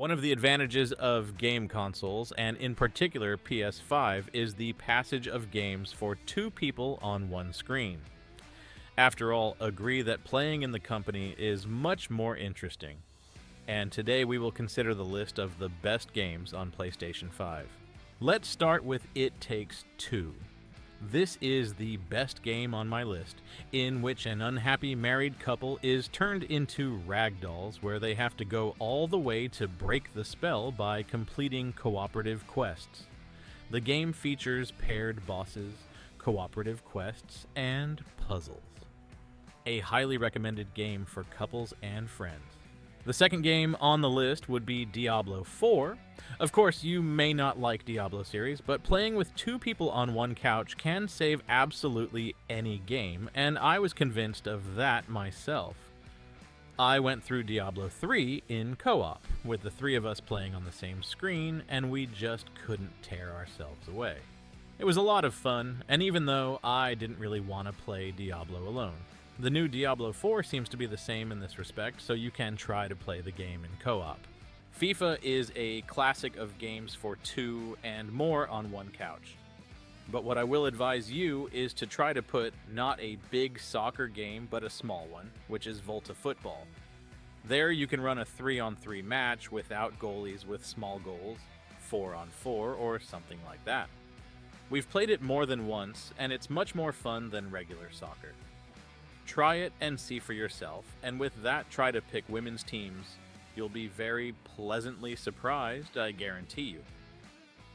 One of the advantages of game consoles, and in particular PS5, is the passage of games for two people on one screen. After all, agree that playing in the company is much more interesting. And today we will consider the list of the best games on PlayStation 5. Let's start with It Takes Two. This is the best game on my list, in which an unhappy married couple is turned into ragdolls where they have to go all the way to break the spell by completing cooperative quests. The game features paired bosses, cooperative quests, and puzzles. A highly recommended game for couples and friends. The second game on the list would be Diablo 4. Of course, you may not like Diablo series, but playing with two people on one couch can save absolutely any game, and I was convinced of that myself. I went through Diablo 3 in co-op, with the three of us playing on the same screen, and we just couldn't tear ourselves away. It was a lot of fun, and even though I didn't really want to play Diablo alone. The new Diablo 4 seems to be the same in this respect, so you can try to play the game in co-op. FIFA is a classic of games for two and more on one couch. But what I will advise you is to try to put not a big soccer game, but a small one, which is Volta Football. There you can run a 3-on-3 match without goalies with small goals, 4-on-4, or something like that. We've played it more than once, and it's much more fun than regular soccer. Try it and see for yourself, and with that try to pick women's teams. You'll be very pleasantly surprised, I guarantee you.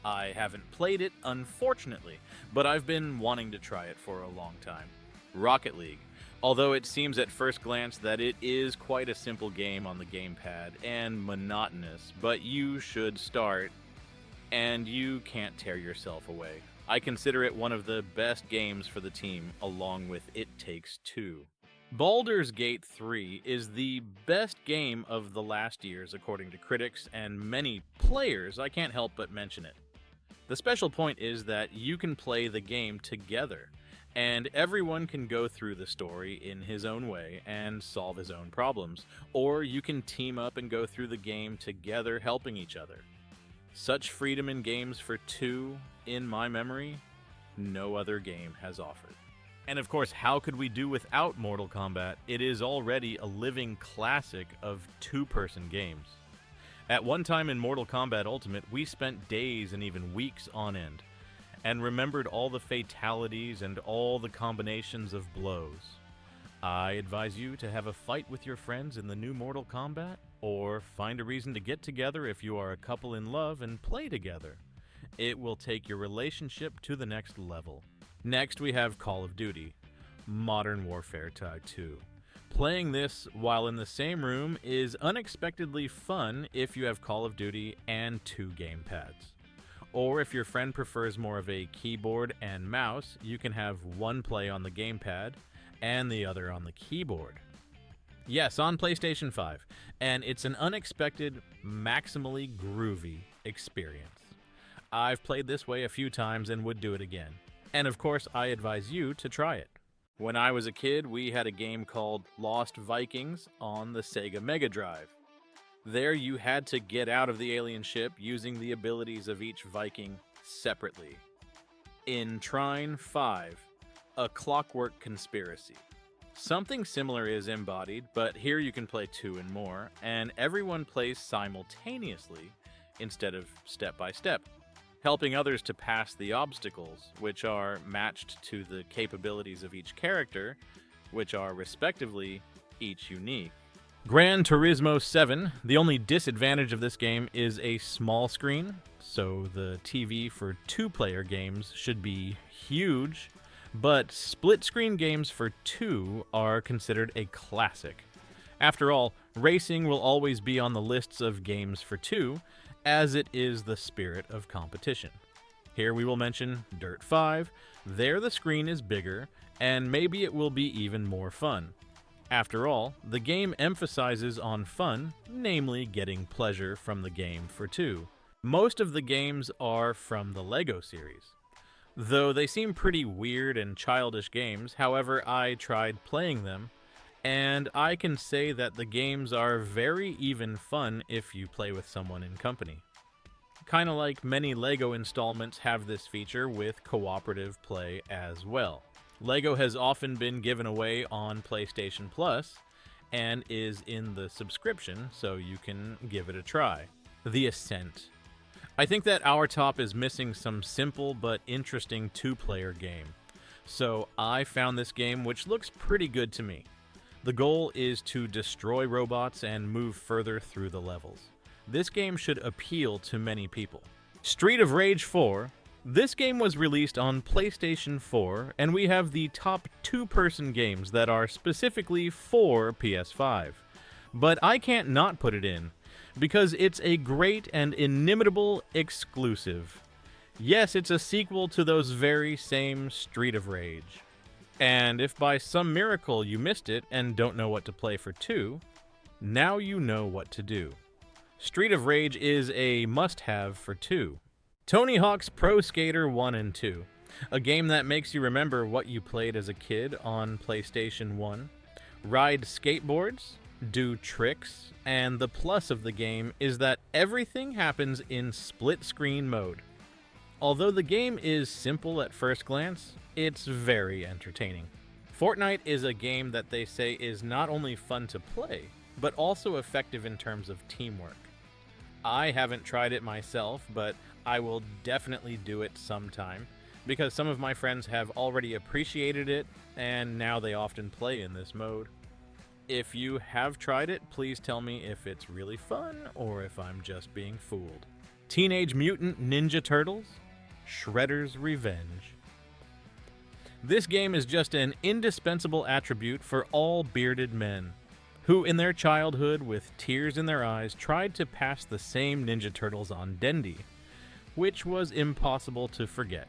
I haven't played it, unfortunately, but I've been wanting to try it for a long time. Rocket League. Although it seems at first glance that it is quite a simple game on the gamepad and monotonous, but you should start, and you can't tear yourself away. I consider it one of the best games for the team, along with It Takes Two. Baldur's Gate 3 is the best game of the last years, according to critics and many players. I can't help but mention it. The special point is that you can play the game together, and everyone can go through the story in his own way and solve his own problems, or you can team up and go through the game together, helping each other. Such freedom in games for two, in my memory, no other game has offered. And of course, how could we do without Mortal Kombat? It is already a living classic of two-person games. At one time in Mortal Kombat Ultimate, we spent days and even weeks on end, and remembered all the fatalities and all the combinations of blows. I advise you to have a fight with your friends in the new Mortal Kombat, or find a reason to get together if you are a couple in love and play together. It will take your relationship to the next level. Next, we have Call of Duty, Modern Warfare Type 2. Playing this while in the same room is unexpectedly fun if you have Call of Duty and two gamepads. Or if your friend prefers more of a keyboard and mouse, you can have one play on the gamepad and the other on the keyboard. Yes, on PlayStation 5, and it's an unexpected, maximally groovy experience. I've played this way a few times and would do it again. And of course, I advise you to try it. When I was a kid, we had a game called Lost Vikings on the Sega Mega Drive. There you had to get out of the alien ship using the abilities of each Viking separately. In Trine 5, A Clockwork Conspiracy. Something similar is embodied, but here you can play two and more, and everyone plays simultaneously instead of step by step, helping others to pass the obstacles, which are matched to the capabilities of each character, which are respectively each unique. Gran Turismo 7, the only disadvantage of this game is a small screen, so the TV for two-player games should be huge, but split-screen games for two are considered a classic. After all, racing will always be on the lists of games for two, as it is the spirit of competition. Here we will mention Dirt 5. There the screen is bigger, and maybe it will be even more fun. After all, the game emphasizes on fun, namely getting pleasure from the game for two. Most of the games are from the LEGO series. Though they seem pretty weird and childish games, however, I tried playing them, and I can say that the games are very even fun if you play with someone in company. Kinda like many LEGO installments have this feature with cooperative play as well. LEGO has often been given away on PlayStation Plus and is in the subscription, so you can give it a try. The Ascent. I think that our top is missing some simple but interesting two-player game. So I found this game, which looks pretty good to me. The goal is to destroy robots and move further through the levels. This game should appeal to many people. Street of Rage 4. This game was released on PlayStation 4, and we have the top two-person games that are specifically for PS5. But I can't not put it in, because it's a great and inimitable exclusive. Yes, it's a sequel to those very same Street of Rage. And if by some miracle you missed it and don't know what to play for 2, now you know what to do. Street of Rage is a must-have for 2. Tony Hawk's Pro Skater 1 and 2, a game that makes you remember what you played as a kid on PlayStation 1. Ride skateboards, do tricks, and the plus of the game is that everything happens in split-screen mode. Although the game is simple at first glance, it's very entertaining. Fortnite is a game that they say is not only fun to play, but also effective in terms of teamwork. I haven't tried it myself, but I will definitely do it sometime, because some of my friends have already appreciated it, and now they often play in this mode. If you have tried it, please tell me if it's really fun, or if I'm just being fooled. Teenage Mutant Ninja Turtles: Shredder's Revenge. This game is just an indispensable attribute for all bearded men, who in their childhood, with tears in their eyes, tried to pass the same Ninja Turtles on Dendy, which was impossible to forget.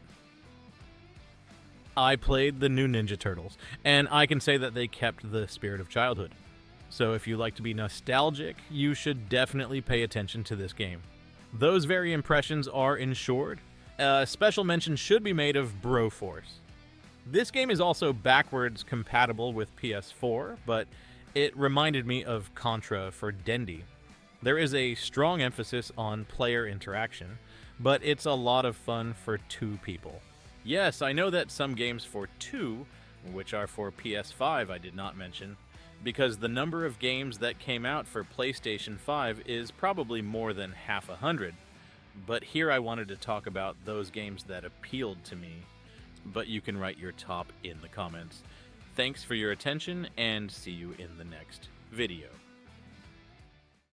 I played the new Ninja Turtles, and I can say that they kept the spirit of childhood. So if you like to be nostalgic, you should definitely pay attention to this game. Those very impressions are ensured. A special mention should be made of Broforce. This game is also backwards compatible with PS4, but it reminded me of Contra for Dendy. There is a strong emphasis on player interaction, but it's a lot of fun for 2 people. Yes, I know that some games for 2, which are for PS5 I did not mention, because the number of games that came out for PlayStation 5 is probably more than half 100, but here I wanted to talk about those games that appealed to me. But you can write your top in the comments. Thanks for your attention, and see you in the next video.